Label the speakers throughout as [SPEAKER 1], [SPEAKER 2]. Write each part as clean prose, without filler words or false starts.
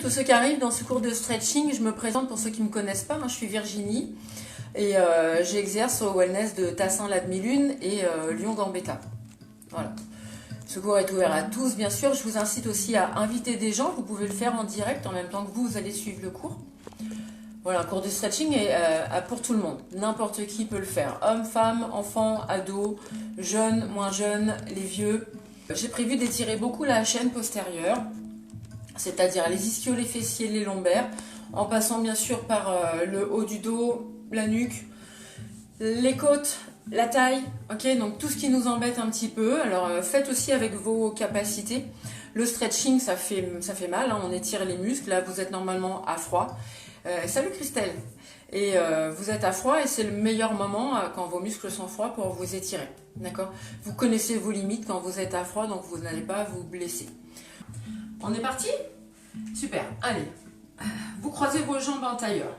[SPEAKER 1] tous ceux qui arrivent dans ce cours de stretching. Je me présente pour ceux qui ne me connaissent pas. Je suis Virginie et j'exerce au wellness de Tassin-la-Demi-Lune et Lyon-Gambetta. Voilà. Ce cours est ouvert à tous, bien sûr. Je vous incite aussi à inviter des gens. Vous pouvez le faire en direct en même temps que vous allez suivre le cours. Voilà, un cours de stretching est pour tout le monde. N'importe qui peut le faire. Hommes, femmes, enfants, ados, jeunes, moins jeunes, les vieux. J'ai prévu d'étirer beaucoup la chaîne postérieure, c'est-à-dire les ischios, les fessiers, les lombaires, en passant bien sûr par le haut du dos, la nuque, les côtes, la taille, ok, donc tout ce qui nous embête un petit peu. Alors faites aussi avec vos capacités. Le stretching, ça fait mal, hein, on étire les muscles. Là, vous êtes normalement à froid. Salut Christelle. Et vous êtes à froid et c'est le meilleur moment quand vos muscles sont froids pour vous étirer. D'accord? Vous connaissez vos limites quand vous êtes à froid, donc vous n'allez pas vous blesser. On est parti? Super. Allez, vous croisez vos jambes en tailleur.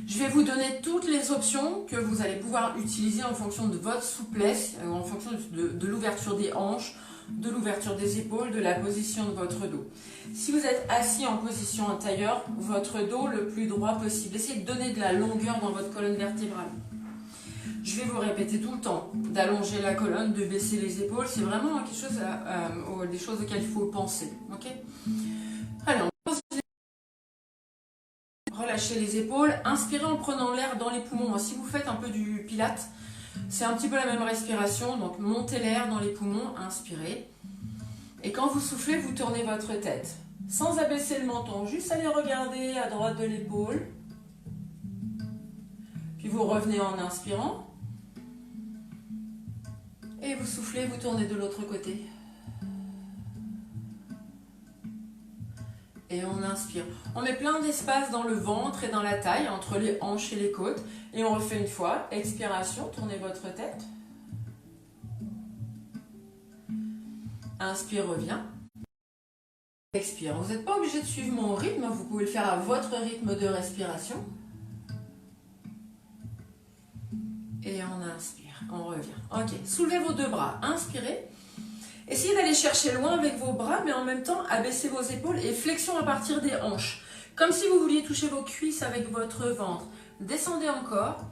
[SPEAKER 1] Je vais vous donner toutes les options que vous allez pouvoir utiliser en fonction de votre souplesse, en fonction de l'ouverture des hanches, de l'ouverture des épaules, de la position de votre dos. Si vous êtes assis en position en tailleur, votre dos le plus droit possible. Essayez de donner de la longueur dans votre colonne vertébrale. Je vais vous répéter tout le temps d'allonger la colonne, de baisser les épaules. C'est vraiment quelque chose, des choses auxquelles il faut penser. Ok? Alors, relâchez les épaules. Inspirez en prenant l'air dans les poumons. Si vous faites un peu du pilates, c'est un petit peu la même respiration. Donc, montez l'air dans les poumons, inspirez. Et quand vous soufflez, vous tournez votre tête. Sans abaisser le menton, juste aller regarder à droite de l'épaule. Puis vous revenez en inspirant. Et vous soufflez, vous tournez de l'autre côté. Et on inspire. On met plein d'espace dans le ventre et dans la taille, entre les hanches et les côtes. Et on refait une fois. Expiration, tournez votre tête. Inspire, revient. Expire. Vous n'êtes pas obligé de suivre mon rythme, vous pouvez le faire à votre rythme de respiration. Et on inspire, on revient. Ok, soulevez vos deux bras, inspirez. Essayez d'aller chercher loin avec vos bras, mais en même temps, abaissez vos épaules et flexion à partir des hanches. Comme si vous vouliez toucher vos cuisses avec votre ventre. Descendez encore,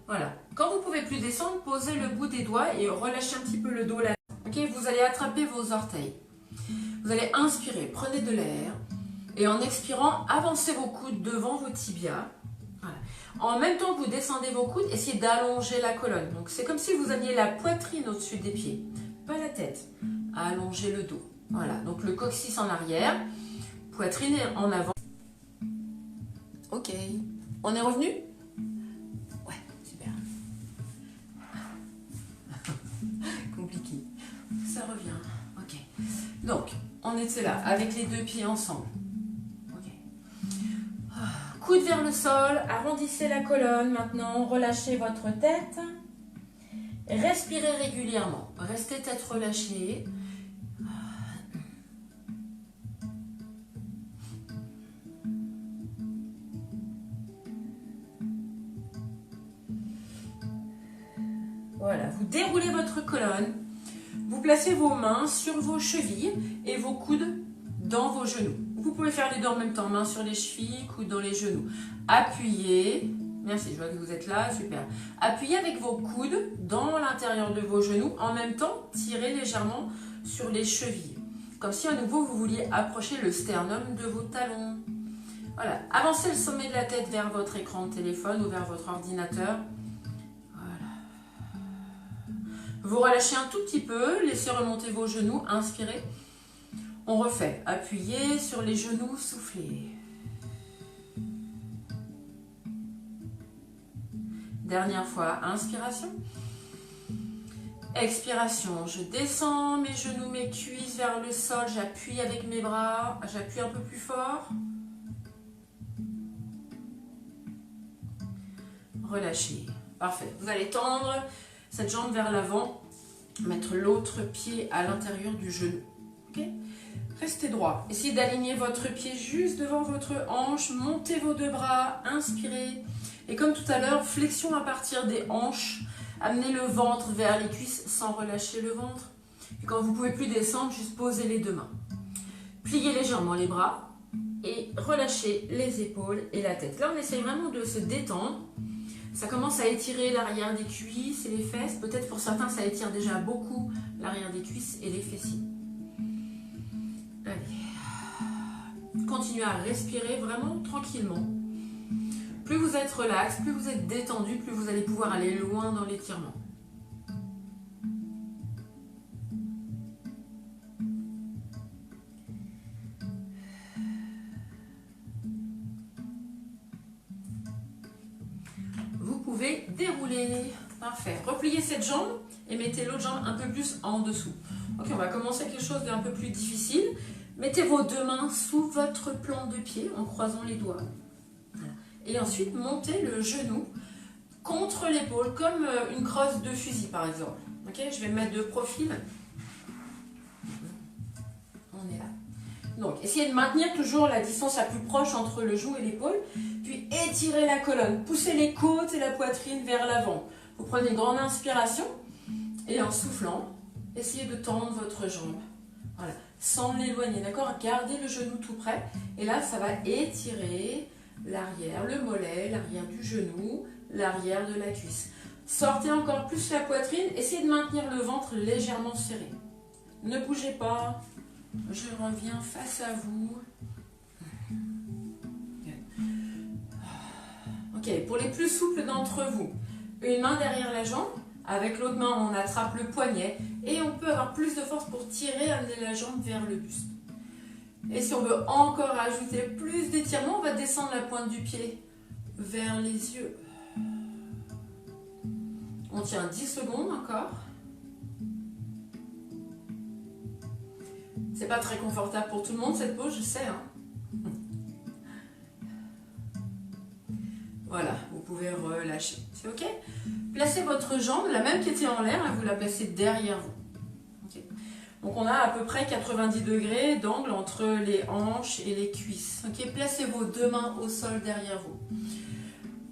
[SPEAKER 1] voilà. Quand vous ne pouvez plus descendre, posez le bout des doigts et relâchez un petit peu le dos là. Ok, vous allez attraper vos orteils. Vous allez inspirer, prenez de l'air. Et en expirant, avancez vos coudes devant vos tibias. Voilà. En même temps que vous descendez vos coudes, essayez d'allonger la colonne. Donc c'est comme si vous aviez la poitrine au-dessus des pieds. Pas la tête. Allongez le dos. Voilà, donc le coccyx en arrière. Poitrine en avant. Ok. On est revenu? Ouais, super. Compliqué. Ça revient. Ok. Donc, on était là, avec les deux pieds ensemble. Ok. Coude vers le sol, arrondissez la colonne. Maintenant, relâchez votre tête. Respirez régulièrement. Restez tête relâchée. Voilà, vous déroulez votre colonne. Vous placez vos mains sur vos chevilles et vos coudes dans vos genoux. Vous pouvez faire les deux en même temps, mains sur les chevilles, coudes dans les genoux. Appuyez, merci, je vois que vous êtes là, super. Appuyez avec vos coudes dans l'intérieur de vos genoux, en même temps, tirez légèrement sur les chevilles. Comme si à nouveau vous vouliez approcher le sternum de vos talons. Voilà, avancez le sommet de la tête vers votre écran de téléphone ou vers votre ordinateur. Vous relâchez un tout petit peu, laissez remonter vos genoux, inspirez. On refait, appuyez sur les genoux, soufflez. Dernière fois, inspiration. Expiration, je descends mes genoux, mes cuisses vers le sol, j'appuie avec mes bras, j'appuie un peu plus fort. Relâchez, parfait. Vous allez tendre cette jambe vers l'avant, mettre l'autre pied à l'intérieur du genou. Okay? Restez droit. Essayez d'aligner votre pied juste devant votre hanche, montez vos deux bras, inspirez. Et comme tout à l'heure, flexion à partir des hanches, amenez le ventre vers les cuisses sans relâcher le ventre. Et quand vous ne pouvez plus descendre, juste posez les deux mains. Pliez légèrement les bras et relâchez les épaules et la tête. Là, on essaye vraiment de se détendre. Ça commence à étirer l'arrière des cuisses et les fesses. Peut-être pour certains, ça étire déjà beaucoup l'arrière des cuisses et les fessiers. Allez. Continuez à respirer vraiment tranquillement. Plus vous êtes relax, plus vous êtes détendu, plus vous allez pouvoir aller loin dans l'étirement. Vous pouvez dérouler. Parfait. Repliez cette jambe et mettez l'autre jambe un peu plus en dessous. Ok, on va commencer quelque chose d'un peu plus difficile. Mettez vos deux mains sous votre plan de pied en croisant les doigts. Voilà. Et ensuite, montez le genou contre l'épaule, comme une crosse de fusil par exemple. Ok, je vais me mettre de profil. On est là. Donc, essayez de maintenir toujours la distance la plus proche entre le genou et l'épaule. Puis étirez la colonne. Poussez les côtes et la poitrine vers l'avant. Vous prenez une grande inspiration et en soufflant, essayez de tendre votre jambe. Voilà, sans l'éloigner, d'accord? Gardez le genou tout près. Et là, ça va étirer l'arrière, le mollet, l'arrière du genou, l'arrière de la cuisse. Sortez encore plus la poitrine. Essayez de maintenir le ventre légèrement serré. Ne bougez pas. Je reviens face à vous. Ok, pour les plus souples d'entre vous, une main derrière la jambe. Avec l'autre main, on attrape le poignet et on peut avoir plus de force pour tirer, amener la jambe vers le buste. Et si on veut encore ajouter plus d'étirement, on va descendre la pointe du pied vers les yeux. On tient 10 secondes encore. C'est pas très confortable pour tout le monde cette pose, je sais. Hein. Voilà, vous pouvez relâcher. C'est ok? Placez votre jambe, la même qui était en l'air, vous la placez derrière vous. Okay. Donc on a à peu près 90 degrés d'angle entre les hanches et les cuisses. Okay. Placez vos deux mains au sol derrière vous.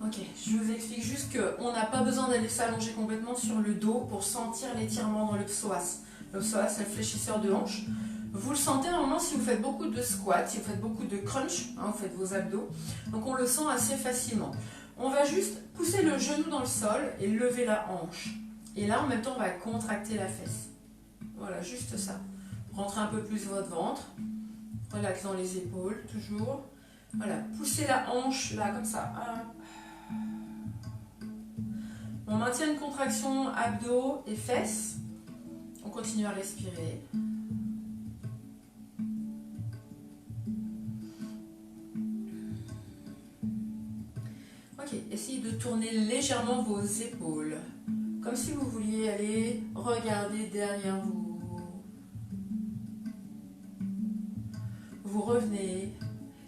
[SPEAKER 1] Ok, je vous explique juste qu'on n'a pas besoin d'aller s'allonger complètement sur le dos pour sentir l'étirement dans le psoas. Le psoas, c'est le fléchisseur de hanche. Vous le sentez normalement si vous faites beaucoup de squats, si vous faites beaucoup de crunch, hein, vous faites vos abdos. Donc on le sent assez facilement. On va juste pousser le genou dans le sol et lever la hanche. Et là, en même temps, on va contracter la fesse. Voilà, juste ça. Rentrez un peu plus votre ventre. Relaxant les épaules, toujours. Voilà, poussez la hanche, là, comme ça. On maintient une contraction abdos et fesses. On continue à respirer. Ok, essayez de tourner légèrement vos épaules, comme si vous vouliez aller regarder derrière vous. Vous revenez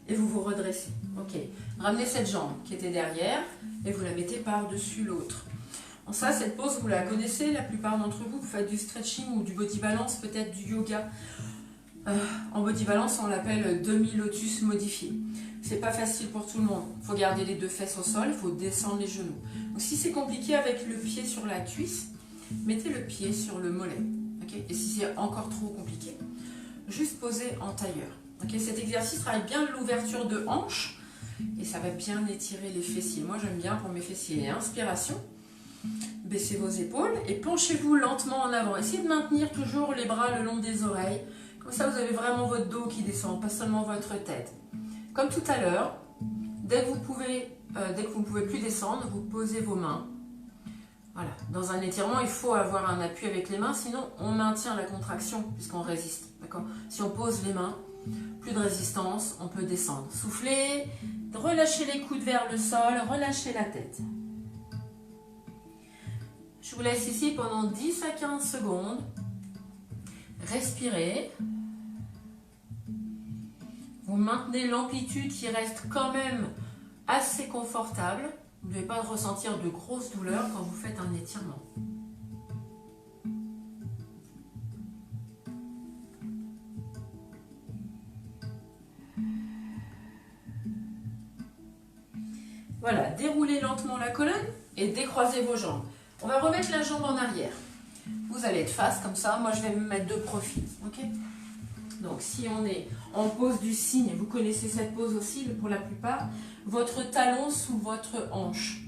[SPEAKER 1] et vous vous redressez. Ok, ramenez cette jambe qui était derrière et vous la mettez par-dessus l'autre. Ça, cette pose, vous la connaissez, la plupart d'entre vous, vous faites du stretching ou du body balance, peut-être du yoga. En body balance, on l'appelle demi-lotus modifié. C'est pas facile pour tout le monde. Il faut garder les deux fesses au sol, il faut descendre les genoux. Donc, si c'est compliqué avec le pied sur la cuisse, mettez le pied sur le mollet. Okay? Et si c'est encore trop compliqué, juste posez en tailleur. Okay? Cet exercice travaille bien l'ouverture de hanche et ça va bien étirer les fessiers. Moi, j'aime bien pour mes fessiers. Inspiration. Baissez vos épaules et penchez-vous lentement en avant. Essayez de maintenir toujours les bras le long des oreilles. Comme ça, vous avez vraiment votre dos qui descend, pas seulement votre tête. Comme tout à l'heure, dès que vous ne pouvez plus descendre, vous posez vos mains. Voilà. Dans un étirement, il faut avoir un appui avec les mains, sinon on maintient la contraction puisqu'on résiste. D'accord ? Si on pose les mains, plus de résistance, on peut descendre. Soufflez, relâchez les coudes vers le sol, relâchez la tête. Je vous laisse ici pendant 10 à 15 secondes. Respirez. Vous maintenez l'amplitude qui reste quand même assez confortable. Vous ne devez pas ressentir de grosses douleurs quand vous faites un étirement. Voilà, déroulez lentement la colonne et décroisez vos jambes. On va remettre la jambe en arrière. Vous allez être face comme ça. Moi, je vais me mettre de profil. Ok ? Donc si on est en pose du cygne, vous connaissez cette pose aussi pour la plupart, votre talon sous votre hanche.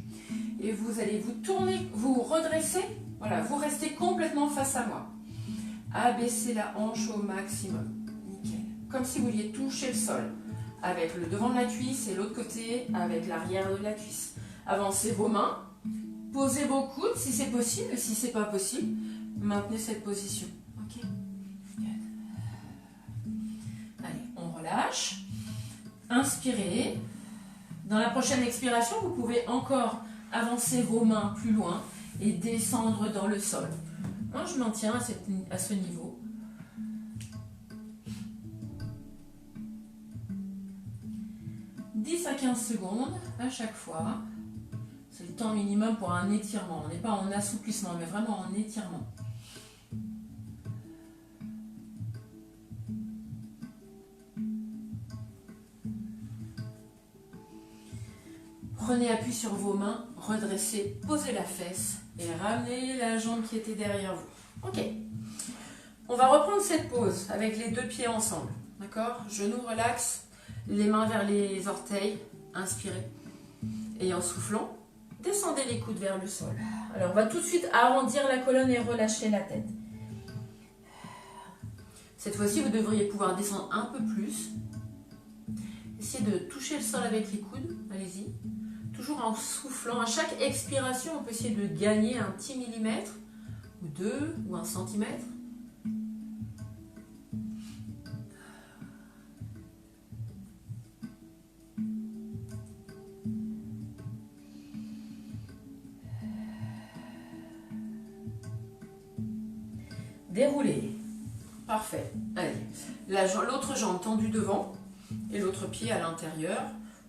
[SPEAKER 1] Et vous allez vous tourner, vous redresser, voilà, vous restez complètement face à moi. Abaissez la hanche au maximum. Nickel. Comme si vous vouliez toucher le sol. Avec le devant de la cuisse et l'autre côté avec l'arrière de la cuisse. Avancez vos mains, posez vos coudes si c'est possible. Si c'est pas possible, maintenez cette position. Ok. Allez, on relâche. Inspirez. Dans la prochaine expiration, vous pouvez encore avancer vos mains plus loin et descendre dans le sol. Moi, je maintiens à ce niveau. « 10 à 15 secondes à chaque fois. C'est le temps minimum pour un étirement. On n'est pas en assouplissement, mais vraiment en étirement. Prenez appui sur vos mains, redressez, posez la fesse et ramenez la jambe qui était derrière vous. Ok. On va reprendre cette pose avec les deux pieds ensemble. D'accord? Genoux relax, les mains vers les orteils, inspirez. Et en soufflant, descendez les coudes vers le sol. Alors on va tout de suite arrondir la colonne et relâcher la tête. Cette fois-ci, vous devriez pouvoir descendre un peu plus. Essayez de toucher le sol avec les coudes, allez-y. Toujours en soufflant. À chaque expiration, on peut essayer de gagner un petit millimètre, ou 2, ou 1 centimètre. Déroulez. Parfait. Allez. L'autre jambe tendue devant et l'autre pied à l'intérieur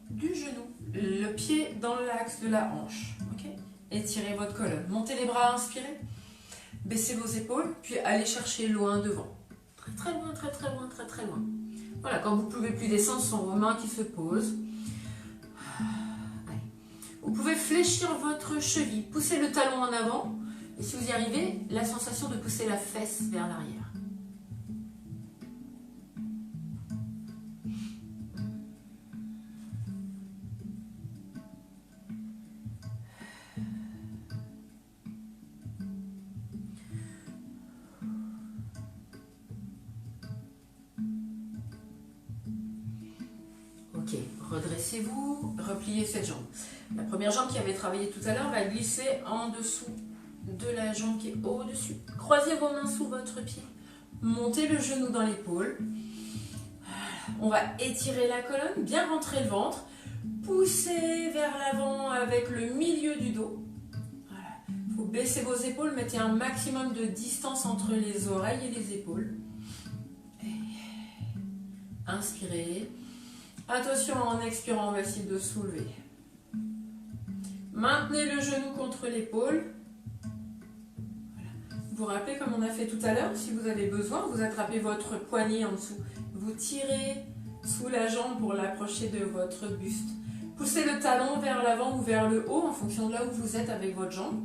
[SPEAKER 1] du genou. Le pied dans l'axe de la hanche. Okay. Étirez votre colonne. Montez les bras, inspirez. Baissez vos épaules, puis allez chercher loin devant. Très très loin, très très loin, très très loin. Voilà, quand vous ne pouvez plus descendre, ce sont vos mains qui se posent. Allez. Vous pouvez fléchir votre cheville. Poussez le talon en avant. Et si vous y arrivez, la sensation de pousser la fesse vers l'arrière. Ok, redressez-vous, repliez cette jambe. La première jambe qui avait travaillé tout à l'heure va glisser en dessous de la jambe qui est au-dessus. Croisez vos mains sous votre pied. Montez le genou dans l'épaule. On va étirer la colonne, bien rentrer le ventre. Poussez vers l'avant avec le milieu du dos. Voilà. Il faut baisser vos épaules, mettez un maximum de distance entre les oreilles et les épaules. Inspirez. Attention, en expirant, on va essayer de soulever. Maintenez le genou contre l'épaule. Voilà. Vous vous rappelez comme on a fait tout à l'heure, si vous avez besoin, vous attrapez votre poignet en dessous. Vous tirez sous la jambe pour l'approcher de votre buste. Poussez le talon vers l'avant ou vers le haut en fonction de là où vous êtes avec votre jambe.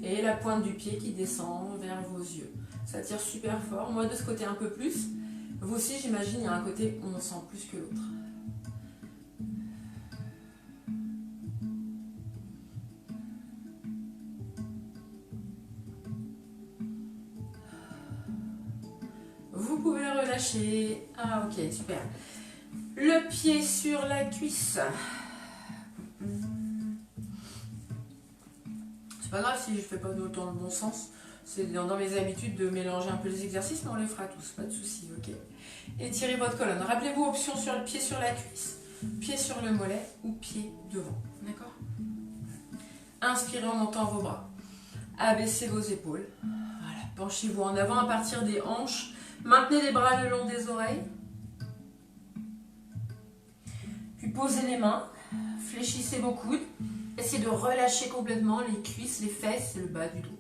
[SPEAKER 1] Et la pointe du pied qui descend vers vos yeux. Ça tire super fort. Moi de ce côté un peu plus. Vous aussi, j'imagine, il y a un côté où on sent plus que l'autre. Vous pouvez relâcher. Ah, ok, super. Le pied sur la cuisse. C'est pas grave si je fais pas autant le bon sens. C'est dans mes habitudes de mélanger un peu les exercices, mais on les fera tous, pas de souci, ok. Étirez votre colonne. Rappelez-vous, option sur le pied sur la cuisse, pied sur le mollet ou pied devant, d'accord? Inspirez en montant vos bras. Abaissez vos épaules. Voilà. Penchez-vous en avant à partir des hanches. Maintenez les bras le long des oreilles. Puis posez les mains. Fléchissez vos coudes. Essayez de relâcher complètement les cuisses, les fesses et le bas du dos.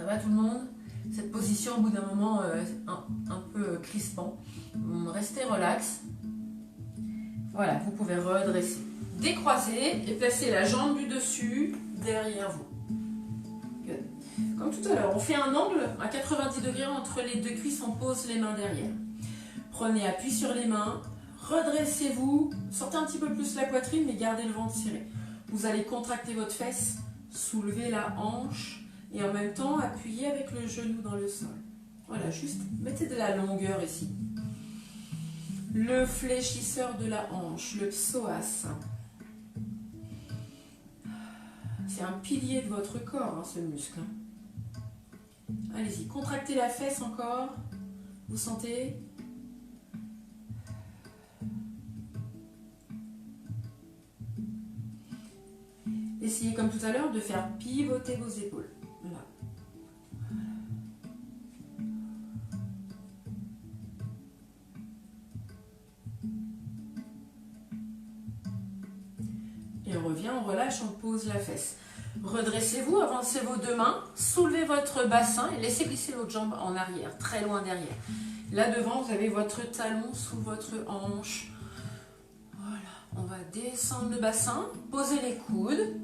[SPEAKER 1] Ça va tout le monde? Cette position, au bout d'un moment, un peu crispant. Restez relax. Voilà, vous pouvez redresser. Décroiser et placer la jambe du dessus derrière vous. Good. Comme tout à l'heure, on fait un angle à 90 degrés entre les deux cuisses, on pose les mains derrière. Prenez appui sur les mains, redressez-vous, sortez un petit peu plus la poitrine, mais gardez le ventre serré. Vous allez contracter votre fesse, soulever la hanche et en même temps appuyer avec le genou dans le sol. Voilà, juste mettez de la longueur ici. Le fléchisseur de la hanche, le psoas. C'est un pilier de votre corps, hein, ce muscle. Allez-y, contractez la fesse encore. Vous sentez? Essayez comme tout à l'heure de faire pivoter vos épaules. Là. Et on revient, on relâche, on pose la fesse. Redressez-vous, avancez vos deux mains, soulevez votre bassin et laissez glisser l'autre jambe en arrière, très loin derrière. Là devant, vous avez votre talon sous votre hanche. Voilà, on va descendre le bassin, poser les coudes.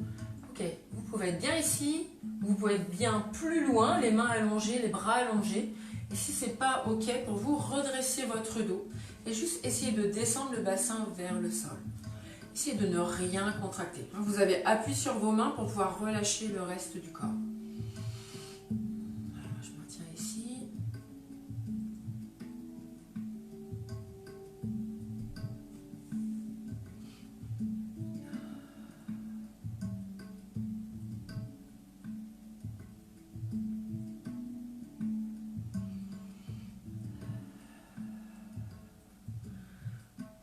[SPEAKER 1] Ok, vous pouvez être bien ici, vous pouvez être bien plus loin, les mains allongées, les bras allongés. Et si ce n'est pas ok pour vous, redressez votre dos et juste essayez de descendre le bassin vers le sol. Essayez de ne rien contracter. Vous avez appui sur vos mains pour pouvoir relâcher le reste du corps. Voilà, je maintiens ici.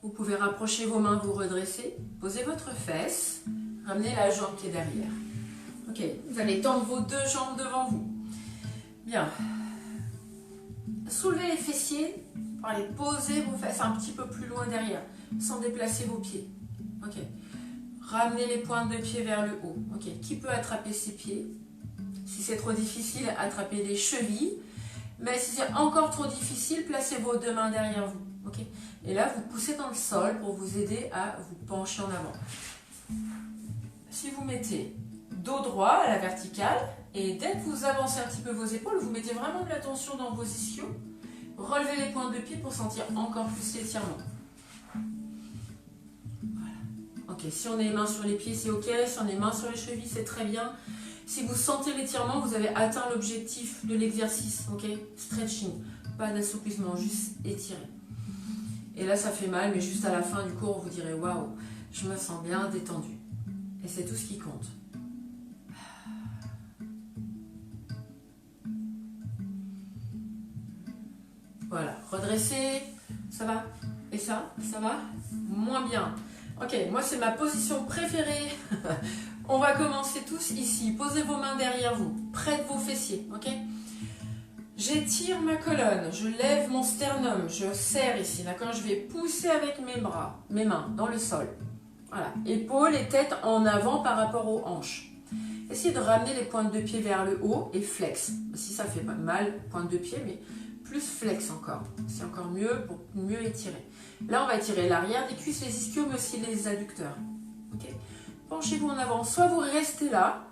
[SPEAKER 1] Vous pouvez rapprocher vos mains, vous redresser, posez votre fesse, ramenez la jambe qui est derrière. Ok, vous allez tendre vos deux jambes devant vous. Bien. Soulevez les fessiers, allez poser vos fesses un petit peu plus loin derrière, sans déplacer vos pieds. Ok. Ramenez les pointes de pied vers le haut. Ok. Qui peut attraper ses pieds? Si c'est trop difficile, attrapez les chevilles. Mais si c'est encore trop difficile, placez vos deux mains derrière vous. Okay. Et là, vous poussez dans le sol pour vous aider à vous pencher en avant. Si vous mettez dos droit à la verticale, et dès que vous avancez un petit peu vos épaules, vous mettez vraiment de la tension dans vos ischios, relevez les pointes de pied pour sentir encore plus l'étirement. Voilà. Ok, si on a les mains sur les pieds, c'est ok. Si on a les mains sur les chevilles, c'est très bien. Si vous sentez l'étirement, vous avez atteint l'objectif de l'exercice. Ok, stretching, pas d'assouplissement, juste étirer. Et là, ça fait mal, mais juste à la fin du cours, vous direz « Waouh, je me sens bien détendu. » Et c'est tout ce qui compte. Voilà, redressez, ça va? Et ça va? Moins bien. Ok, moi, c'est ma position préférée. On va commencer tous ici. Posez vos mains derrière vous, près de vos fessiers, ok? J'étire ma colonne, je lève mon sternum, je serre ici, d'accord? Je vais pousser avec mes bras, mes mains dans le sol. Voilà, épaules et tête en avant par rapport aux hanches. Essayez de ramener les pointes de pied vers le haut et flex. Si ça fait pas mal, pointe de pied, mais plus flex encore. C'est encore mieux pour mieux étirer. Là, on va étirer l'arrière des cuisses, les ischios, mais aussi les adducteurs. Okay. Penchez-vous en avant, soit vous restez là,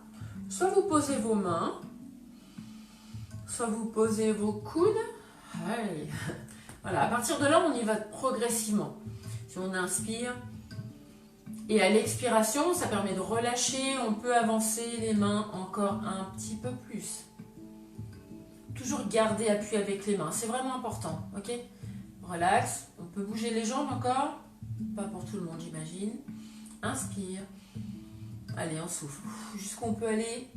[SPEAKER 1] soit vous posez vos mains. Soit vous posez vos coudes. Ouais. Voilà, à partir de là, on y va progressivement. Si on inspire, et à l'expiration, ça permet de relâcher. On peut avancer les mains encore un petit peu plus. Toujours garder appui avec les mains, c'est vraiment important. Ok? Relax, on peut bouger les jambes encore. Pas pour tout le monde, j'imagine. Inspire. Allez, on souffle. Jusqu'où on peut aller.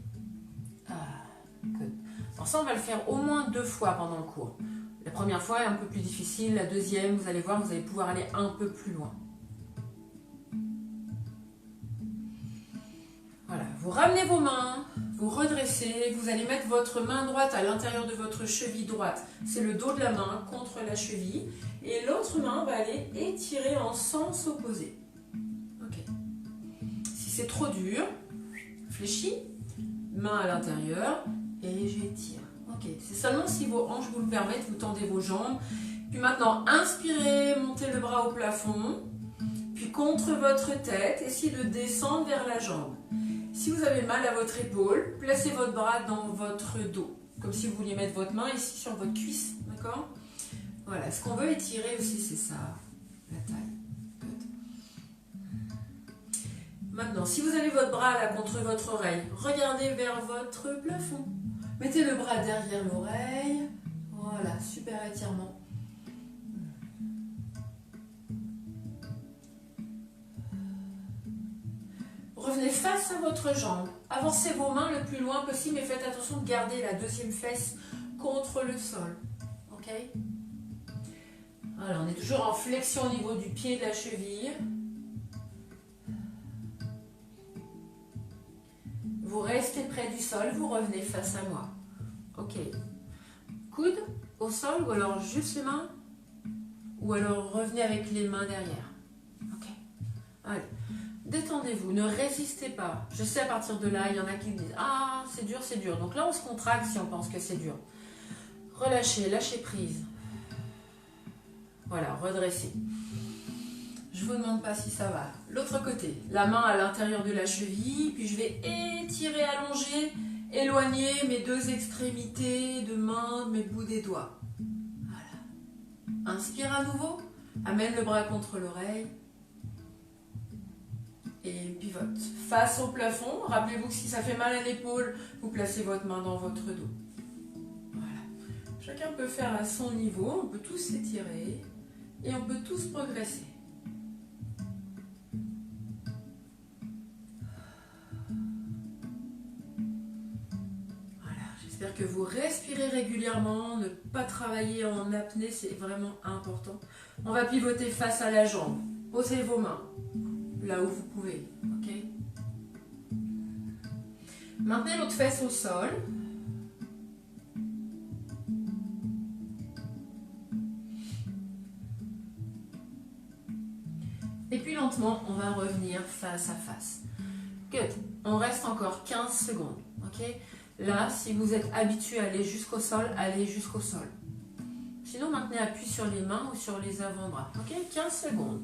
[SPEAKER 1] Good. Alors ça, on va le faire au moins 2 fois pendant le cours. La première fois est un peu plus difficile, la deuxième, vous allez voir, vous allez pouvoir aller un peu plus loin. Voilà, vous ramenez vos mains, vous redressez, vous allez mettre votre main droite à l'intérieur de votre cheville droite. C'est le dos de la main contre la cheville. Et l'autre main va aller étirer en sens opposé. Ok. Si c'est trop dur, fléchis, main à l'intérieur. et j'étire. Ok, c'est seulement si vos hanches vous le permettent, vous tendez vos jambes. Puis maintenant, inspirez, montez le bras au plafond. Puis contre votre tête, essayez de descendre vers la jambe. Si vous avez mal à votre épaule, placez votre bras dans votre dos. Comme si vous vouliez mettre votre main ici sur votre cuisse. D'accord? Voilà, ce qu'on veut étirer aussi, c'est ça, la taille. Good. Maintenant, si vous avez votre bras là contre votre oreille, regardez vers votre plafond. Mettez le bras derrière l'oreille. Voilà, super étirement. Revenez face à votre jambe. Avancez vos mains le plus loin possible, mais faites attention de garder la deuxième fesse contre le sol. Ok? Voilà, on est toujours en flexion au niveau du pied et de la cheville. Vous restez près du sol, vous revenez face à moi. Ok. Coude au sol ou alors juste les mains. Ou alors revenez avec les mains derrière. Ok. Allez. Détendez-vous, ne résistez pas. Je sais à partir de là, il y en a qui disent « Ah, c'est dur, c'est dur ». Donc là, on se contracte si on pense que c'est dur. Relâchez, lâchez prise. Voilà, redressez. Je ne vous demande pas si ça va. L'autre côté, la main à l'intérieur de la cheville, puis je vais étirer, allonger, éloigner mes deux extrémités de main, mes bouts des doigts. Voilà. Inspire à nouveau, amène le bras contre l'oreille. Et pivote. Face au plafond, rappelez-vous que si ça fait mal à l'épaule, vous placez votre main dans votre dos. Voilà. Chacun peut faire à son niveau, on peut tous s'étirer et on peut tous progresser. Voilà, j'espère que vous respirez régulièrement, ne pas travailler en apnée, c'est vraiment important. On va pivoter face à la jambe. Posez vos mains là où vous pouvez, ok? Maintenez l'autre fesse au sol. Et puis lentement, on va revenir face à face. Good. On reste encore 15 secondes, ok? Là, si vous êtes habitué à aller jusqu'au sol, allez jusqu'au sol. Sinon, maintenez appui sur les mains ou sur les avant-bras, ok? 15 secondes.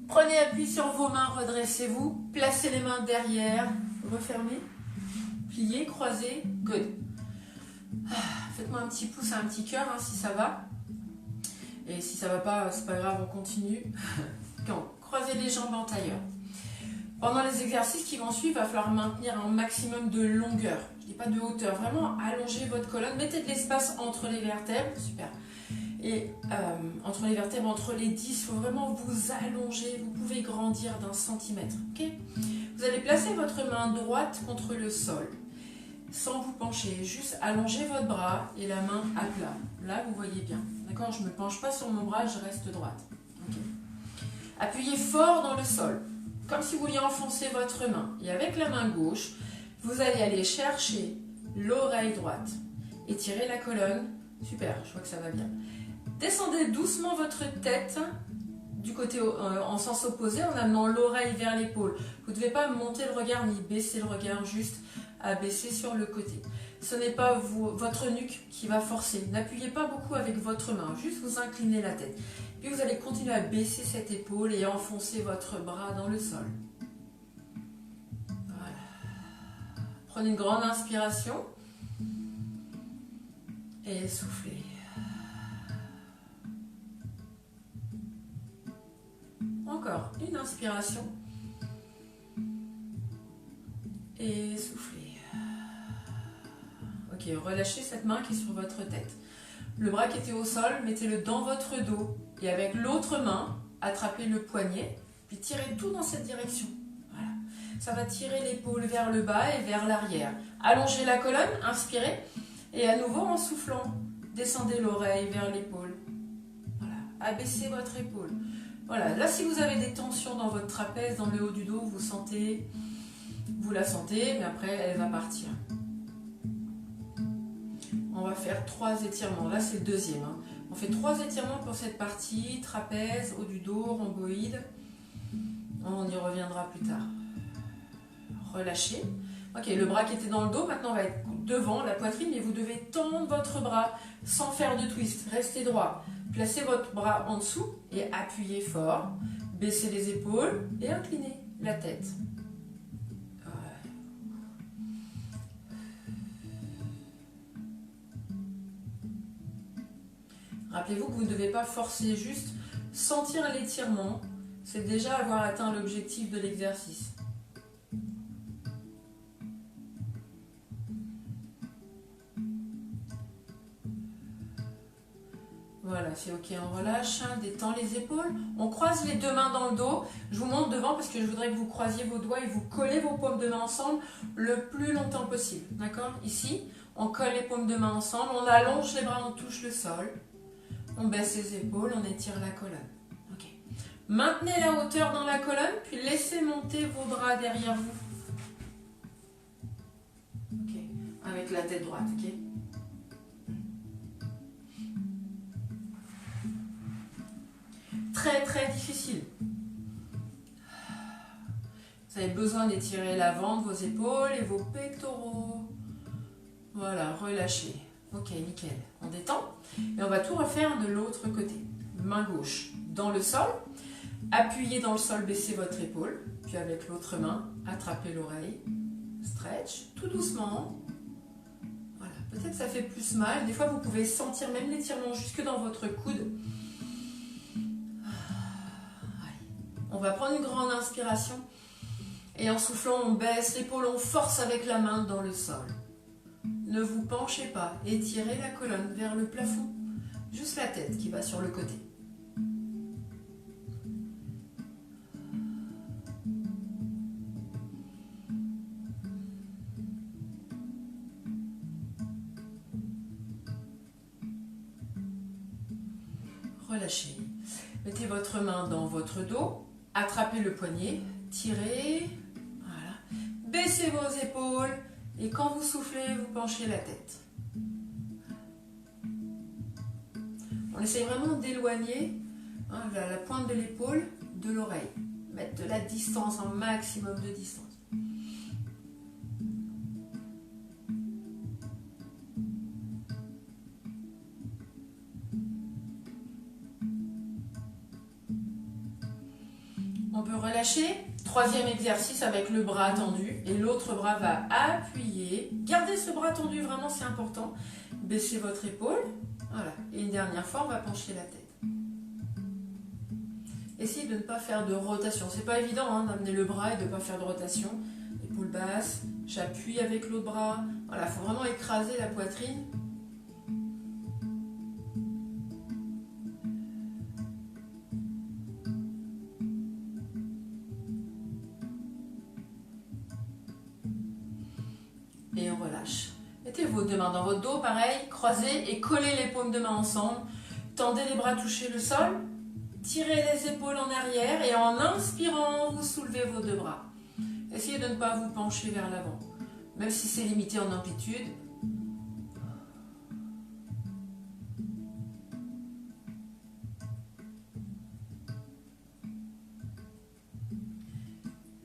[SPEAKER 1] Prenez appui sur vos mains, redressez-vous, placez les mains derrière, refermez, pliez, croisez, good. Faites-moi un petit pouce, un petit cœur hein, si ça va. Et si ça va pas, c'est pas grave, on continue. Croisez les jambes en tailleur. Pendant les exercices qui vont suivre, il va falloir maintenir un maximum de longueur. Je ne dis pas de hauteur, vraiment allongez votre colonne, mettez de l'espace entre les vertèbres, super. Et entre les vertèbres, entre les 10, il faut vraiment vous allonger, vous pouvez grandir d'1 centimètre. Okay, vous allez placer votre main droite contre le sol, sans vous pencher, juste allongez votre bras et la main à plat. Là, vous voyez bien. D'accord, je ne me penche pas sur mon bras, je reste droite. Okay. Appuyez fort dans le sol, comme si vous vouliez enfoncer votre main. Et avec la main gauche, vous allez aller chercher l'oreille droite. Étirez la colonne. Super, je vois que ça va bien. Descendez doucement votre tête du côté en sens opposé en amenant l'oreille vers l'épaule. Vous ne devez pas monter le regard ni baisser le regard, juste abaisser sur le côté. Ce n'est pas votre nuque qui va forcer. N'appuyez pas beaucoup avec votre main, juste vous inclinez la tête. Puis vous allez continuer à baisser cette épaule et enfoncer votre bras dans le sol. Voilà. Prenez une grande inspiration et soufflez. Encore une inspiration et soufflez. Ok, relâchez cette main qui est sur votre tête. Le bras qui était au sol, mettez-le dans votre dos et avec l'autre main, attrapez le poignet, puis tirez tout dans cette direction. Voilà. Ça va tirer l'épaule vers le bas et vers l'arrière. Allongez la colonne, inspirez et à nouveau en soufflant, descendez l'oreille vers l'épaule. Voilà. Abaissez votre épaule. Voilà, là si vous avez des tensions dans votre trapèze, dans le haut du dos, vous sentez, Vous la sentez, mais après, elle va partir. On va faire 3 étirements. Là, c'est le deuxième. Hein. On fait 3 étirements pour cette partie. Trapèze, haut du dos, rhomboïde. On y reviendra plus tard. Relâchez. Ok, le bras qui était dans le dos, maintenant va être devant la poitrine, mais vous devez tendre votre bras sans faire de twist. Restez droit. Placez votre bras en dessous et appuyez fort. Baissez les épaules et inclinez la tête. Rappelez-vous que vous ne devez pas forcer, juste sentir l'étirement. C'est déjà avoir atteint l'objectif de l'exercice. Voilà, c'est ok, on relâche, détend les épaules. On croise les deux mains dans le dos. Je vous montre devant parce que je voudrais que vous croisiez vos doigts et vous collez vos paumes de main ensemble le plus longtemps possible. D'accord? Ici, on colle les paumes de main ensemble, on allonge les bras, on touche le sol. On baisse les épaules, on étire la colonne. Ok. Maintenez la hauteur dans la colonne, puis laissez monter vos bras derrière vous. Ok. Avec la tête droite, ok? Très très difficile. Vous avez besoin d'étirer l'avant de vos épaules et vos pectoraux. Voilà, relâchez. Ok, nickel. On détend. Et on va tout refaire de l'autre côté. Main gauche dans le sol. Appuyez dans le sol, baissez votre épaule. Puis avec l'autre main, attrapez l'oreille. Stretch, tout doucement. Voilà, peut-être ça fait plus mal. Des fois, vous pouvez sentir même l'étirement jusque dans votre coude. On va prendre une grande inspiration. Et en soufflant, on baisse l'épaule, on force avec la main dans le sol. Ne vous penchez pas, étirez la colonne vers le plafond. Juste la tête qui va sur le côté. Relâchez. Mettez votre main dans votre dos, attrapez le poignet, tirez, voilà. Baissez vos épaules. Et quand vous soufflez, vous penchez la tête. On essaye vraiment d'éloigner la pointe de l'épaule de l'oreille. Mettre de la distance, un maximum de distance. On peut relâcher. Troisième exercice avec le bras tendu et l'autre bras va appuyer. Gardez ce bras tendu, vraiment c'est important. Baissez votre épaule. Voilà. Et une dernière fois, on va pencher la tête. Essayez de ne pas faire de rotation. C'est pas évident d'amener le bras et de ne pas faire de rotation. Épaule basse, j'appuie avec l'autre bras. Voilà, il faut vraiment écraser la poitrine. Et on relâche. Mettez vos deux mains dans votre dos, pareil, croisez et collez les paumes de main ensemble. Tendez les bras, touchez le sol. Tirez les épaules en arrière et en inspirant, vous soulevez vos deux bras. Essayez de ne pas vous pencher vers l'avant, même si c'est limité en amplitude.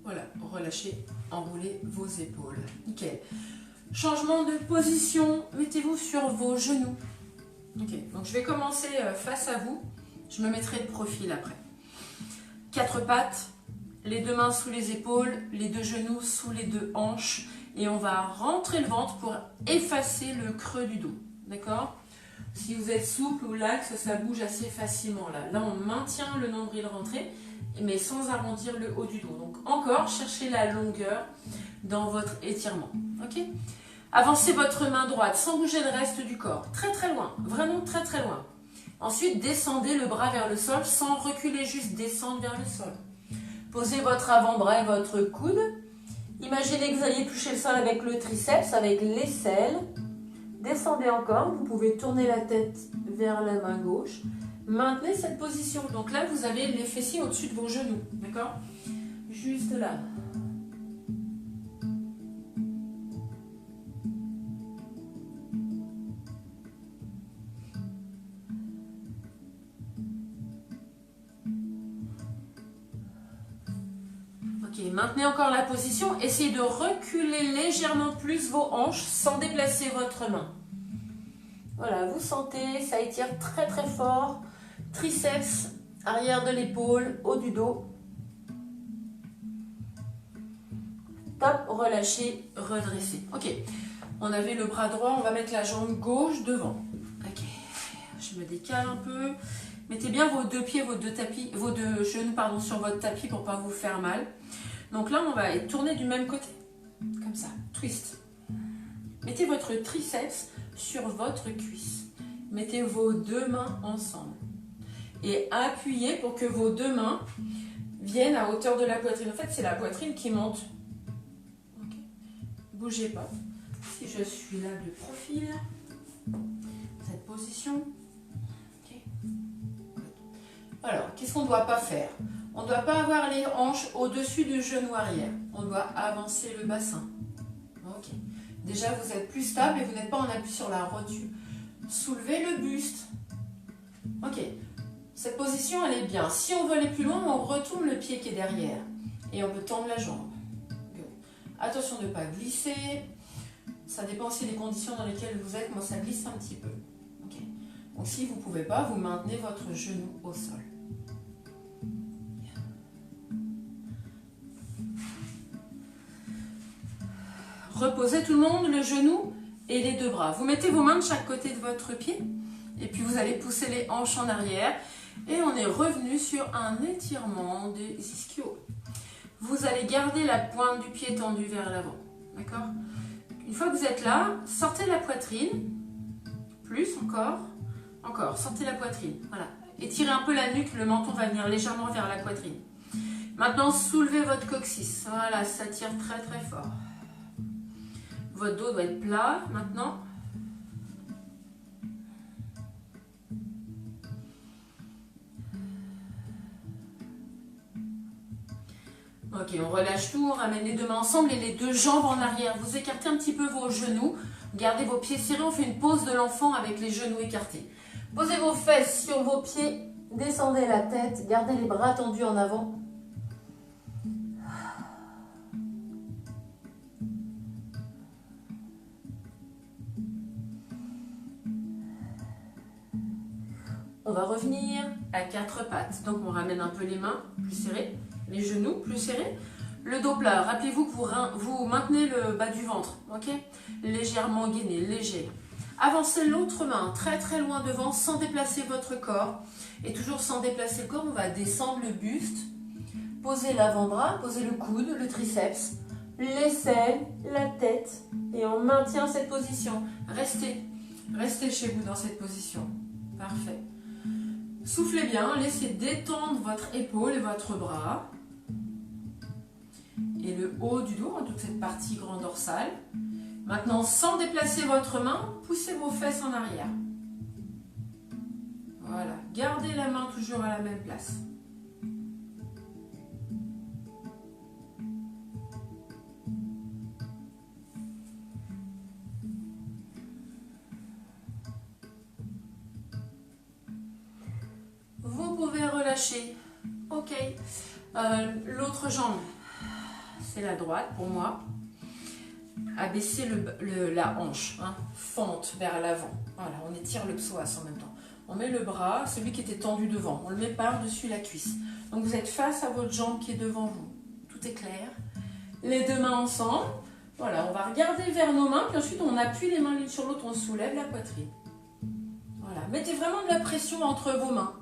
[SPEAKER 1] Voilà, relâchez, enroulez vos épaules. Nickel. Changement de position, mettez-vous sur vos genoux. Ok, donc je vais commencer face à vous. Je me mettrai de profil après. 4 pattes, les deux mains sous les épaules, les deux genoux sous les deux hanches. Et on va rentrer le ventre pour effacer le creux du dos. D'accord? Si vous êtes souple ou laxe, ça bouge assez facilement. Là, on maintient le nombril rentré, mais sans arrondir le haut du dos. Donc encore, cherchez la longueur dans votre étirement. Ok? Avancez votre main droite sans bouger le reste du corps. Très très loin, vraiment très très loin. Ensuite, descendez le bras vers le sol sans reculer, juste descendre vers le sol. Posez votre avant-bras et votre coude. Imaginez que vous alliez toucher le sol avec le triceps, avec l'aisselle. Descendez encore, vous pouvez tourner la tête vers la main gauche. Maintenez cette position. Donc là, vous avez les fessiers au-dessus de vos genoux. D'accord? Juste là. Ok, maintenez encore la position. Essayez de reculer légèrement plus vos hanches sans déplacer votre main. Voilà, vous sentez, ça étire très très fort. Triceps, arrière de l'épaule, haut du dos. Top, relâchez, redressez. Ok, on avait le bras droit, on va mettre la jambe gauche devant. Ok, je me décale un peu. Mettez bien vos deux pieds, vos deux genoux pardon, sur votre tapis pour ne pas vous faire mal. Donc là, on va tourner du même côté. Comme ça, twist. Mettez votre triceps sur votre cuisse. Mettez vos deux mains ensemble. Et appuyez pour que vos deux mains viennent à hauteur de la poitrine. En fait, c'est la poitrine qui monte. Okay. Bougez pas. Si je suis là de profil, cette position. Okay. Alors, qu'est-ce qu'on ne doit pas faire? On ne doit pas avoir les hanches au-dessus du genou arrière. On doit avancer le bassin. Ok. Déjà, vous êtes plus stable et vous n'êtes pas en appui sur la rotule. Soulevez le buste. Ok. Cette position, elle est bien. Si on veut aller plus loin, on retourne le pied qui est derrière. Et on peut tendre la jambe. Good. Attention de ne pas glisser. Ça dépend aussi des conditions dans lesquelles vous êtes. Moi, ça glisse un petit peu. Okay. Donc, si vous ne pouvez pas, vous maintenez votre genou au sol. Reposez tout le monde, le genou et les deux bras. Vous mettez vos mains de chaque côté de votre pied. Et puis, vous allez pousser les hanches en arrière. Et on est revenu sur un étirement des ischios. Vous allez garder la pointe du pied tendue vers l'avant. D'accord? Une fois que vous êtes là, sortez la poitrine. Plus encore. Encore. Sortez la poitrine. Voilà. Étirez un peu la nuque. Le menton va venir légèrement vers la poitrine. Maintenant, soulevez votre coccyx. Voilà, ça tire très très fort. Votre dos doit être plat maintenant. Ok, on relâche tout, on ramène les deux mains ensemble et les deux jambes en arrière. Vous écartez un petit peu vos genoux, gardez vos pieds serrés, on fait une pose de l'enfant avec les genoux écartés. Posez vos fesses sur vos pieds, descendez la tête, gardez les bras tendus en avant. On va revenir à quatre pattes. Donc on ramène un peu les mains plus serrées, les genoux plus serrés, le dos plat. Rappelez-vous que vous maintenez le bas du ventre, ok? Légèrement gainé, léger. Avancez l'autre main très très loin devant sans déplacer votre corps. Et toujours sans déplacer le corps, on va descendre le buste. Posez l'avant-bras, posez le coude, le triceps, l'aisselle, la tête. Et on maintient cette position. Restez chez vous dans cette position. Parfait. Soufflez bien, laissez détendre votre épaule et votre bras. Et le haut du dos, toute cette partie grand dorsale. Maintenant, sans déplacer votre main, poussez vos fesses en arrière. Voilà, gardez la main toujours à la même place. Vous pouvez relâcher. Ok. L'autre jambe, c'est la droite pour moi. Abaissez la hanche, hein, fente vers l'avant. Voilà, on étire le psoas en même temps. On met le bras, celui qui était tendu devant, on le met par-dessus la cuisse. Donc vous êtes face à votre jambe qui est devant vous. Tout est clair. Les deux mains ensemble. Voilà, on va regarder vers nos mains, puis ensuite on appuie les mains l'une sur l'autre, on soulève la poitrine. Voilà, mettez vraiment de la pression entre vos mains.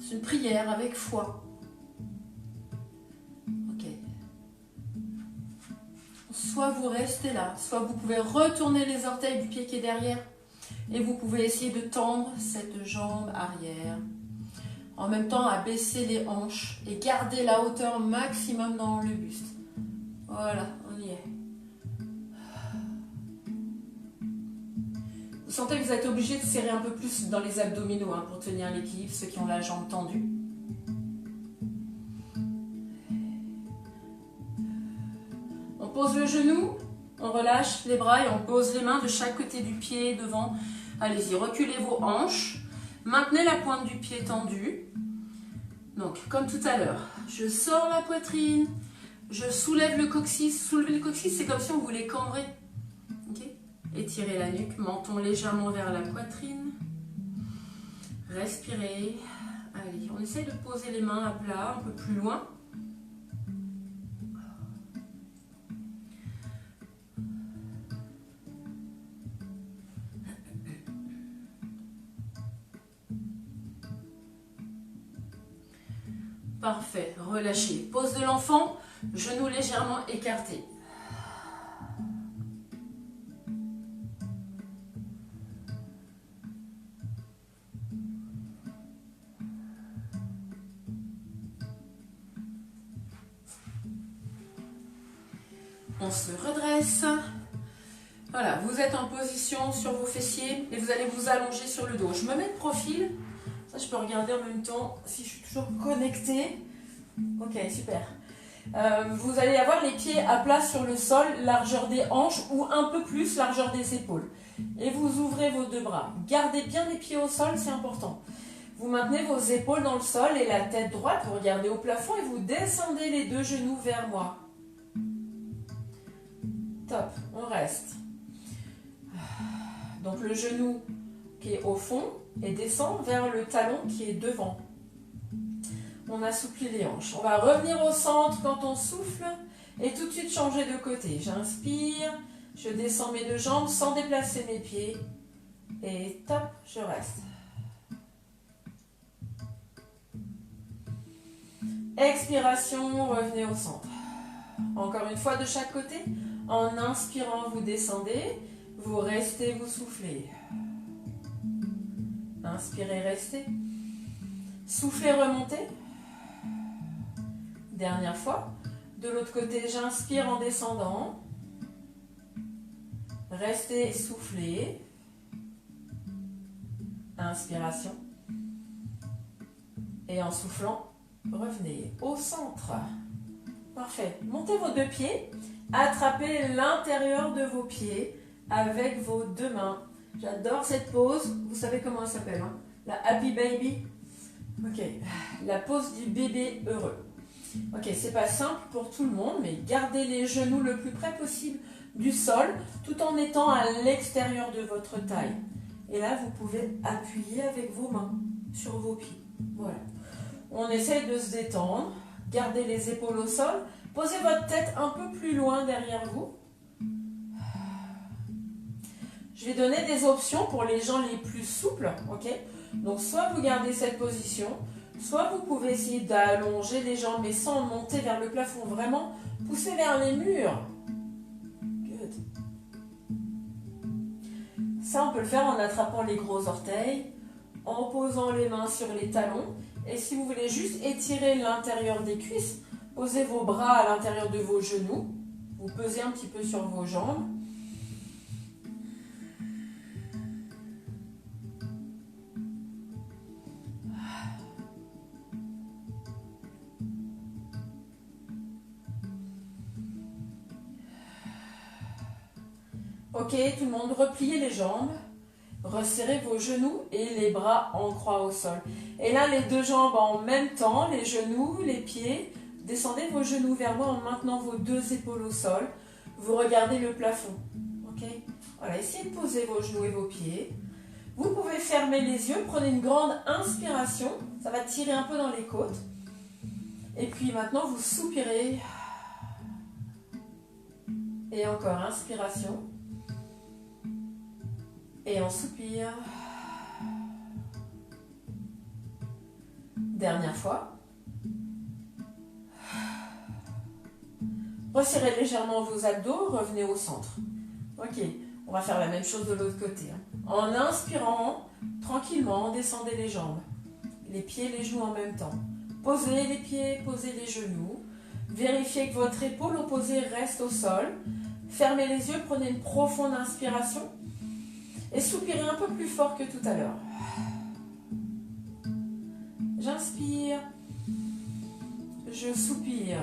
[SPEAKER 1] C'est une prière avec foi. Ok. Soit vous restez là, soit vous pouvez retourner les orteils du pied qui est derrière et vous pouvez essayer de tendre cette jambe arrière. En même temps, abaisser les hanches et garder la hauteur maximum dans le buste. Voilà, on y est. Vous sentez que vous êtes obligé de serrer un peu plus dans les abdominaux hein, pour tenir l'équilibre, ceux qui ont la jambe tendue. On pose le genou, on relâche les bras et on pose les mains de chaque côté du pied devant. Allez-y, reculez vos hanches. Maintenez la pointe du pied tendue. Donc, comme tout à l'heure, je sors la poitrine, je soulève le coccyx. Soulever le coccyx, c'est comme si on voulait cambrer. Okay. Étirez la nuque, menton légèrement vers la poitrine. Respirez. Allez, on essaye de poser les mains à plat, un peu plus loin. Parfait, relâchez. Pose de l'enfant, genoux légèrement écartés. On se redresse. Voilà, vous êtes en position sur vos fessiers et vous allez vous allonger sur le dos. Je me mets de profil. Ça, je peux regarder en même temps si je suis toujours connectée. Ok, super. Vous allez avoir les pieds à plat sur le sol, largeur des hanches ou un peu plus, largeur des épaules. Et vous ouvrez vos deux bras. Gardez bien les pieds au sol, c'est important. Vous maintenez vos épaules dans le sol et la tête droite. Vous regardez au plafond et vous descendez les deux genoux vers moi. Top, on reste. Donc le genou qui est au fond et descend vers le talon qui est devant. On assouplit les hanches. On va revenir au centre quand on souffle et tout de suite changer de côté. J'inspire, je descends mes deux jambes sans déplacer mes pieds et top, je reste. Expiration, revenez au centre. Encore une fois de chaque côté. En inspirant, vous descendez, vous restez, vous soufflez. Inspirez, restez. Soufflez, remontez. Dernière fois. De l'autre côté, j'inspire en descendant. Restez, soufflez. Inspiration. Et en soufflant, revenez au centre. Parfait. Montez vos deux pieds. Attrapez l'intérieur de vos pieds avec vos deux mains. J'adore cette pose. Vous savez comment elle s'appelle, hein? La Happy Baby. Ok. La pose du bébé heureux. Ok, c'est pas simple pour tout le monde, mais gardez les genoux le plus près possible du sol, tout en étant à l'extérieur de votre taille. Et là, vous pouvez appuyer avec vos mains sur vos pieds. Voilà. On essaye de se détendre. Gardez les épaules au sol. Posez votre tête un peu plus loin derrière vous. Je vais donner des options pour les gens les plus souples. Ok. Donc, soit vous gardez cette position, soit vous pouvez essayer d'allonger les jambes, mais sans monter vers le plafond. Vraiment, poussez vers les murs. Good. Ça, on peut le faire en attrapant les gros orteils, en posant les mains sur les talons. Et si vous voulez juste étirer l'intérieur des cuisses, posez vos bras à l'intérieur de vos genoux. Vous pesez un petit peu sur vos jambes. Ok, tout le monde, repliez les jambes. Resserrez vos genoux et les bras en croix au sol. Et là, les deux jambes en même temps, les genoux, les pieds. Descendez vos genoux vers moi en maintenant vos deux épaules au sol. Vous regardez le plafond. Ok. Voilà, essayez de poser vos genoux et vos pieds. Vous pouvez fermer les yeux. Prenez une grande inspiration. Ça va tirer un peu dans les côtes. Et puis maintenant, vous soupirez. Et encore, inspiration. Et on soupire. Dernière fois. Resserrez légèrement vos abdos, revenez au centre. Ok, on va faire la même chose de l'autre côté. En inspirant, tranquillement, descendez les jambes. Les pieds, les genoux en même temps. Posez les pieds, posez les genoux. Vérifiez que votre épaule opposée reste au sol. Fermez les yeux, prenez une profonde inspiration. Et soupirez un peu plus fort que tout à l'heure. J'inspire. Je soupire.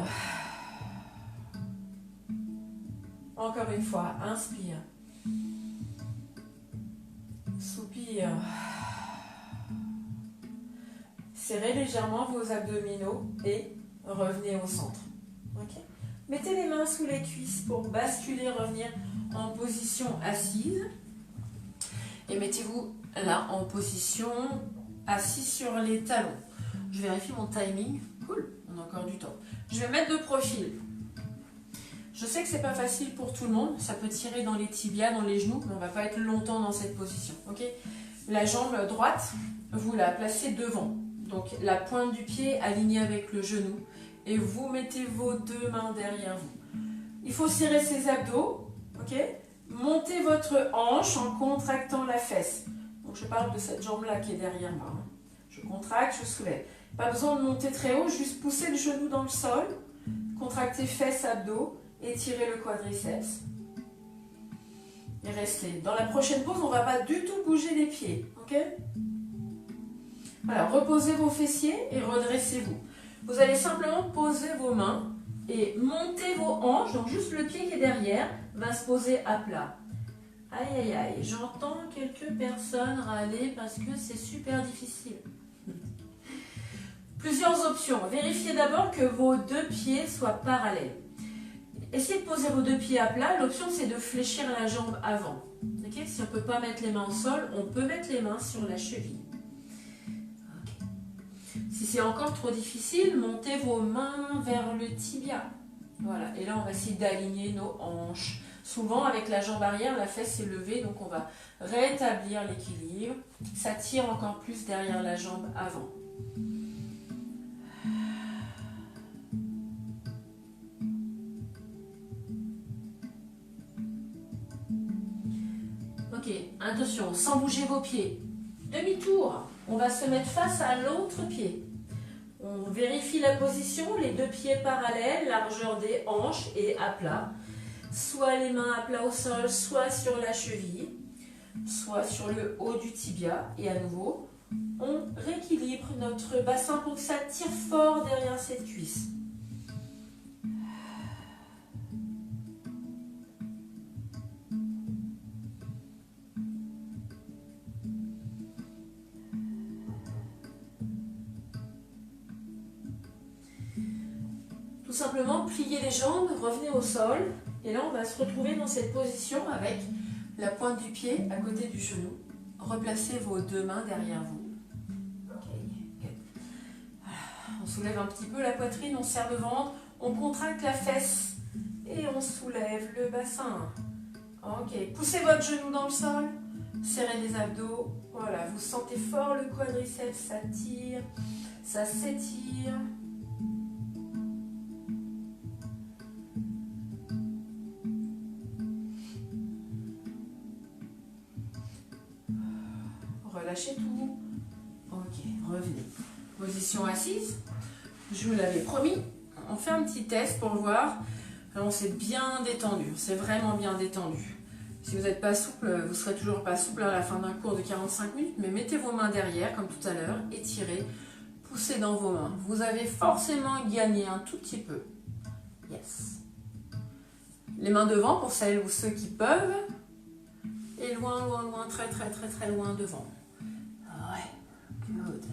[SPEAKER 1] Encore une fois, inspire. Soupire. Serrez légèrement vos abdominaux et revenez au centre. Okay. Mettez les mains sous les cuisses pour basculer, revenir en position assise. Et mettez-vous là en position assis sur les talons. Je vérifie mon timing. Cool, on a encore du temps. Je vais mettre de profil. Je sais que c'est pas facile pour tout le monde. Ça peut tirer dans les tibias, dans les genoux, mais on va pas être longtemps dans cette position. Okay. La jambe droite, vous la placez devant. Donc la pointe du pied alignée avec le genou. Et vous mettez vos deux mains derrière vous. Il faut serrer ses abdos. Okay. Montez votre hanche en contractant la fesse. Donc je parle de cette jambe-là qui est derrière moi. Je contracte, je soulève. Pas besoin de monter très haut, juste pousser le genou dans le sol. Contractez fesse, abdos. Étirez le quadriceps. Et restez. Dans la prochaine pause, on ne va pas du tout bouger les pieds. Ok? Voilà, reposez vos fessiers et redressez-vous. Vous allez simplement poser vos mains et monter vos hanches. Donc juste le pied qui est derrière va se poser à plat. Aïe, aïe, aïe. J'entends quelques personnes râler parce que c'est super difficile. Plusieurs options. Vérifiez d'abord que vos deux pieds soient parallèles. Essayez de poser vos deux pieds à plat. L'option, c'est de fléchir la jambe avant. Okay? Si on ne peut pas mettre les mains au sol, on peut mettre les mains sur la cheville. Okay. Si c'est encore trop difficile, montez vos mains vers le tibia. Voilà. Et là, on va essayer d'aligner nos hanches. Souvent, avec la jambe arrière, la fesse est levée, donc on va rétablir l'équilibre. Ça tire encore plus derrière la jambe avant. Ok, attention, sans bouger vos pieds. Demi-tour, on va se mettre face à l'autre pied. On vérifie la position, les deux pieds parallèles, largeur des hanches et à plat. Soit les mains à plat au sol, soit sur la cheville, soit sur le haut du tibia. Et à nouveau, on rééquilibre notre bassin pour que ça tire fort derrière cette cuisse. Tout simplement, pliez les jambes, revenez au sol. Et là, on va se retrouver dans cette position avec la pointe du pied à côté du genou. Replacez vos deux mains derrière vous. Okay. On soulève un petit peu la poitrine, on serre le ventre, on contracte la fesse et on soulève le bassin. Ok, poussez votre genou dans le sol, serrez les abdos. Voilà, vous sentez fort le quadriceps, ça tire, ça s'étire. Relâchez tout. Ok, revenez. Position assise. Je vous l'avais promis. On fait un petit test pour voir. Alors, on s'est bien détendu. On s'est vraiment bien détendu. Si vous n'êtes pas souple, vous ne serez toujours pas souple à la fin d'un cours de 45 minutes. Mais mettez vos mains derrière, comme tout à l'heure. Étirez. Poussez dans vos mains. Vous avez forcément gagné un tout petit peu. Yes. Les mains devant pour celles ou ceux qui peuvent. Et loin, loin, loin, très, très, très, très loin devant. Ouais, good.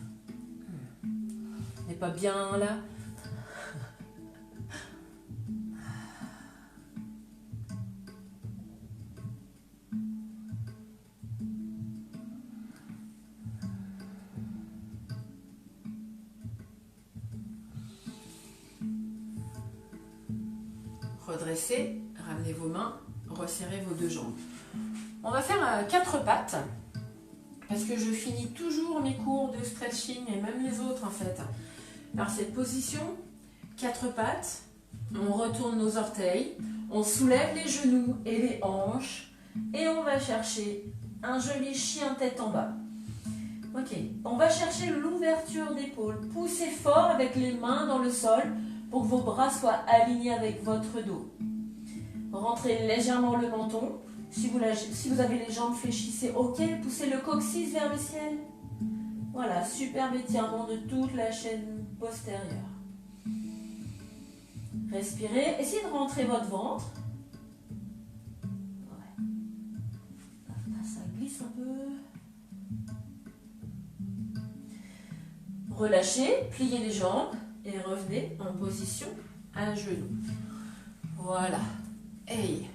[SPEAKER 1] On n'est pas bien là. Redressez, ramenez vos mains, resserrez vos deux jambes. On va faire 4 pattes, parce que je finis toujours mes cours de stretching, et même les autres en fait, par cette position, 4 pattes, on retourne nos orteils, on soulève les genoux et les hanches, et on va chercher un joli chien tête en bas. Ok, on va chercher l'ouverture d'épaule, poussez fort avec les mains dans le sol, pour que vos bras soient alignés avec votre dos. Rentrez légèrement le menton. Si vous avez les jambes fléchies, c'est ok. Poussez le coccyx vers le ciel. Voilà, superbe étirement de toute la chaîne postérieure. Respirez. Essayez de rentrer votre ventre. Ouais. Là, ça glisse un peu. Relâchez, pliez les jambes et revenez en position à genoux. Voilà. Hey.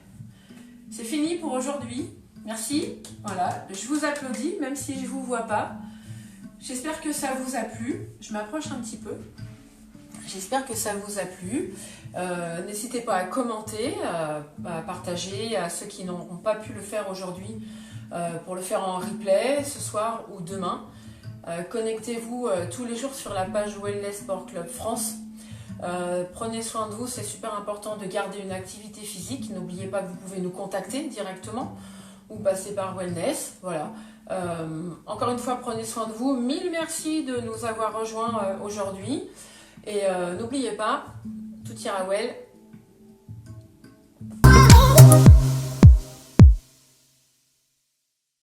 [SPEAKER 1] C'est fini pour aujourd'hui. Merci. Voilà, je vous applaudis même si je ne vous vois pas. J'espère que ça vous a plu. Je m'approche un petit peu. J'espère que ça vous a plu. N'hésitez pas à commenter, à partager à ceux qui n'auront pas pu le faire aujourd'hui pour le faire en replay ce soir ou demain. Connectez-vous tous les jours sur la page Wellness Sport Club France. Prenez soin de vous, c'est super important de garder une activité physique. N'oubliez pas que vous pouvez nous contacter directement ou passer par Wellness. Voilà. Encore une fois, prenez soin de vous. Mille merci de nous avoir rejoints aujourd'hui. Et n'oubliez pas, tout ira well.